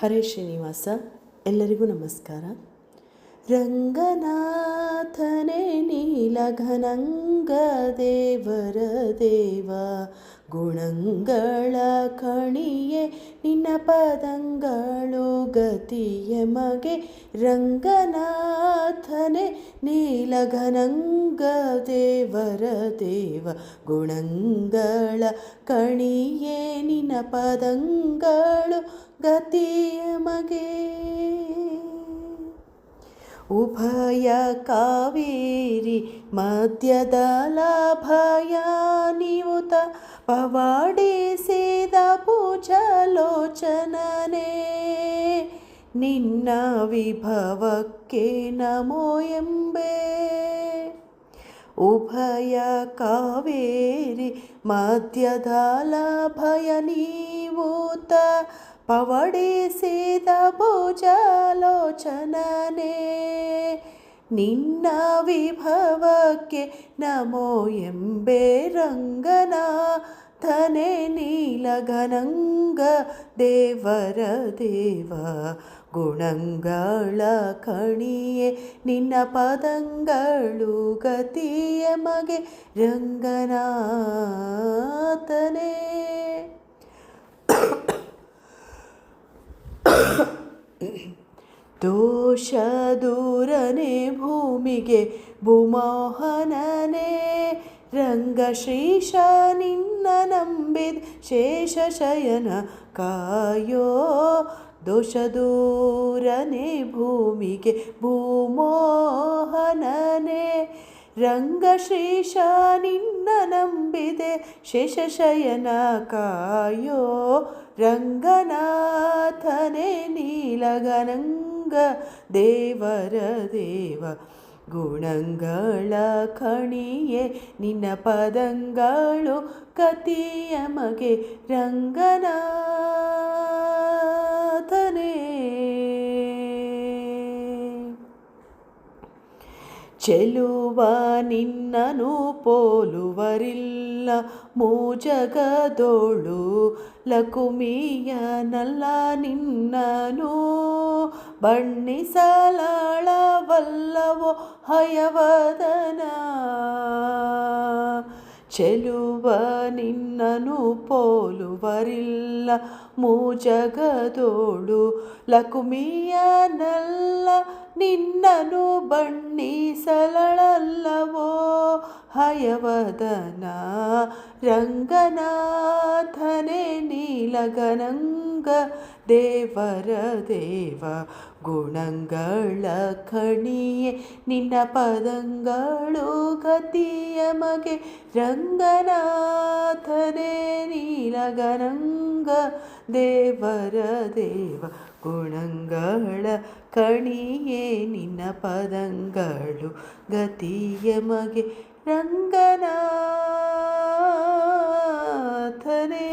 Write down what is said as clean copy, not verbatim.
ಹರೇ ಶ್ರೀನಿವಾಸ. ಎಲ್ಲರಿಗೂ ನಮಸ್ಕಾರ. ರಂಗನಾಥನೇ ನೀಲಘನಂಗ ದೇವರ ದೇವ, ಗುಣಂಗಳ ಕಣಿಯೇ ನಿನ್ನ ಪದಂಗಳು ಗತಿಯ ಮಗೆ. ರಂಗನಾಥನೇ ನೀಲಘನಂಗ ದೇವರ ದೇವ, ಗುಣಂಗಳ ಕಣಿಯೇ ನಿನ್ನ ಪದಂಗಳು ಗತಿಯ ಮಗೆ. ಉಭಯ ಕಾವೇರಿ ಮಧ್ಯದ ಲಾಭಯ ನಿವುತ, ಪವಾಡಿಸಿದ ಪೂಜಲೋಚನನೇ ನಿನ್ನ ವಿಭವಕ್ಕೆ ನಮೋ ಎಂಬೆ. ಉಭಯ ಕಾವೇರಿ ಮಧ್ಯದ ಲಾಭಯ ನಿವುತ, ಪವಡಿಸಿದ ಭುಜಲೋಚನನೇ ನಿನ್ನ ವಿಭವಕ್ಕೆ ನಮೋ ಎಂಬೆ. ರಂಗನಾಥನೇ ನೀಲಘನಂಗ ದೇವರ ದೇವ, ಗುಣಂಗಳ ಕಣಿಯೇ ನಿನ್ನ ಪದಂಗಳು ಗತಿಯ ಮಗೆ. ರಂಗನಾಥನೇ ದೋಷ ದೂರನೇ ಭೂಮಿಗೆ ಭೂಮೋಹನನೇ, ರಂಗಶ್ರೀಶ ನಿನ್ನ ನಂಬಿದ ಶೇಷಶಯನ ಕಾಯೋ. ದೋಷ ದೂರನೇ ಭೂಮಿಗೆ ಭೂಮೋಹನನೇ, ರಂಗಶ್ರೀಶ ನಿನ್ನ ನಂಬಿದೆ ಶೇಷಶಯನ ಕಾಯೋ. ರಂಗನಾಥನೇ ನೀಲಘನಂಗ ದೇವರ ದೇವ, ಗುಣಂಗಳ ಕಣಿಯೇ ನಿನ್ನ ಪದಂಗಳು ಗತಿಯ ಮಗೆ. ರಂಗನಾಥನೇ ಚೆಲುವ ನಿನ್ನನು ಪೋಲುವರಿಲ್ಲ ಮೂಜಗದೋಳು, ಲಕುಮಿಯನಲ್ಲ ನಿನ್ನನು ಬಣ್ಣಿಸಲಾಳವಲ್ಲವೋ ಹಯವದನ. ಚೆಲುವ ನಿನ್ನನು ಪೋಲುವರಿಲ್ಲ ಮೂಜಗದೋಳು, ಲಕುಮಿಯನಲ್ಲ ನಿನ್ನನು ಬಣ್ಣಿಸಲಳಲ್ಲವೋ ಹಯವದನ. ರಂಗನಾಥನೇ ನೀಲಘನಂಗ ದೇವರ ದೇವ, ಗುಣಂಗಳ ಕಣಿಯೇ ನಿನ್ನ ಪದಂಗಳು ಗತಿಯ ಮಗೆ. ರಂಗನಾಥನೇ ನೀಲಘನಂಗ ದೇವರ ದೇವ, ಗುಣಂಗಳ ಕಣಿಯೇ ನಿನ್ನ ಪದಂಗಳು ಗತಿಯ ಮಗೆ. ರಂಗನಾಥನೇ